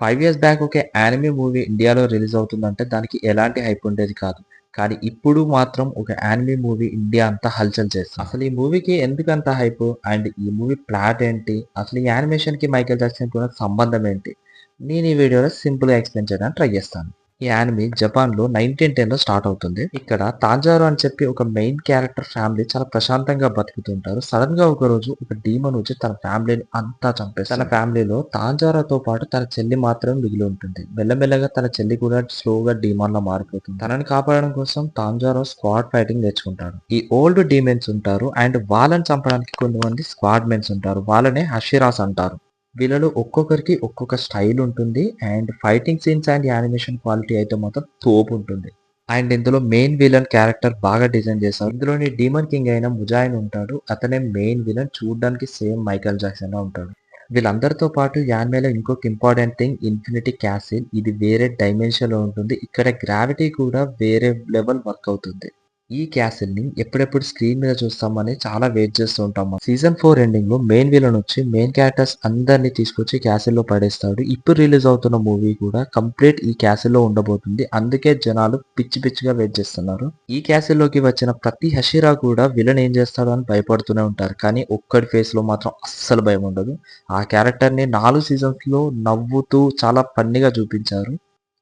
5 years back ఒక anime movie ఇండియాలో release అవుతుందంటే దానికి ఎలాంటి హైప్ ఉండేది కాదు. కానీ ఇప్పుడు మాత్రం ఒక యానిమే మూవీ ఇండియా అంతా హల్చల్ చేస్తుంది. అసలు ఈ మూవీకి ఎందుకంత హైప్? అండ్ ఈ మూవీ ప్లాట్ ఏంటి? అసలు ఈ యానిమేషన్‌కి మైకేల్ జాక్సన్‌కి ఉన్న సంబంధం ఏంటి? నేను ఈ వీడియోలో సింపుల్‌గా ఎక్స్‌ప్లెయిన్ చేయడానికి ట్రై చేస్తాను. ఈ యానిమే జపాన్‌లో 1910లో స్టార్ట్ అవుతుంది. ఇక్కడ తాంజారో అని చెప్పి ఒక మెయిన్ క్యారెక్టర్ ఫ్యామిలీ చాలా ప్రశాంతంగా బతుకుతుంటారు. సడెన్‌గా ఒకరోజు ఒక డీమన్ వచ్చి తన ఫ్యామిలీని అంతా చంపేస్తుంది. తన ఫ్యామిలీలో తాంజారోతో పాటు తన చెల్లి మాత్రమే మిగిలి ఉంటుంది. మెల్లమెల్లగా తన చెల్లి కూడా స్లోగా డీమన్‌లా మారిపోతుంది. తనని కాపాడడం కోసం తాంజారో స్క్వాడ్ ఫైటింగ్ నేర్చుకుంటాడు. ఈ ఓల్డ్ డీమన్స్ ఉంటారు అండ్ వాళ్ళని చంపడానికి కొంతమంది స్క్వాడ్ మెన్స్ ఉంటారు. వాళ్ళనే హషిరాస్ అంటారు. వీళ్ళలో ఒక్కొక్కరికి ఒక్కొక్క స్టైల్ ఉంటుంది. And fighting scenes and animation quality అయితే మాత్రం తోపుంటుంది. అండ్ ఇందులో మెయిన్ విలన్ క్యారెక్టర్ బాగా డిజైన్ చేశారు. ఇందులోని డీమన్ కింగ్ అయిన ముజాయిన్ ఉంటాడు. అతనే మెయిన్ విలన్. చూడడానికి సేమ్ మైకేల్ జాక్సన్ లా ఉంటాడు. వీళ్ళందరితో పాటు యానిమేలో ఇంకొక ఇంపార్టెంట్ థింగ్ ఇన్ఫినిటీ క్యాసిల్. ఇది వేరే డైమెన్షన్ లో ఉంటుంది. ఇక్కడ గ్రావిటీ కూడా వేరే లెవెల్ వర్క్ అవుతుంది. ఈ క్యాసిల్ ని ఎప్పుడెప్పుడు స్క్రీన్ మీద చూస్తామని చాలా వెయిట్ చేస్తూ ఉంటాం. సీజన్ 4 ఎండింగ్ లో మెయిన్ విలన్ వచ్చి మెయిన్ క్యారెక్టర్స్ అందరినీ తీసుకొచ్చి క్యాసిల్ లో పడేస్తాడు. ఇప్పుడు రిలీజ్ అవుతున్న మూవీ కూడా కంప్లీట్ ఈ క్యాసిల్ లో ఉండబోతుంది. అందుకే జనాలు పిచ్చి పిచ్చిగా వెయిట్ చేస్తున్నారు. ఈ క్యాసిల్ లోకి వచ్చిన ప్రతి హషిరా కూడా విలన్ ఏం చేస్తాడు అని భయపడుతూనే ఉంటారు. కానీ ఒక్కడి ఫేస్ లో మాత్రం అస్సలు భయం ఉండదు. ఆ క్యారెక్టర్ ని 4 సీజన్స్ లో నవ్వుతూ చాలా ఫన్నీగా చూపించారు.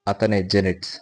అతనే జెనిట్స్.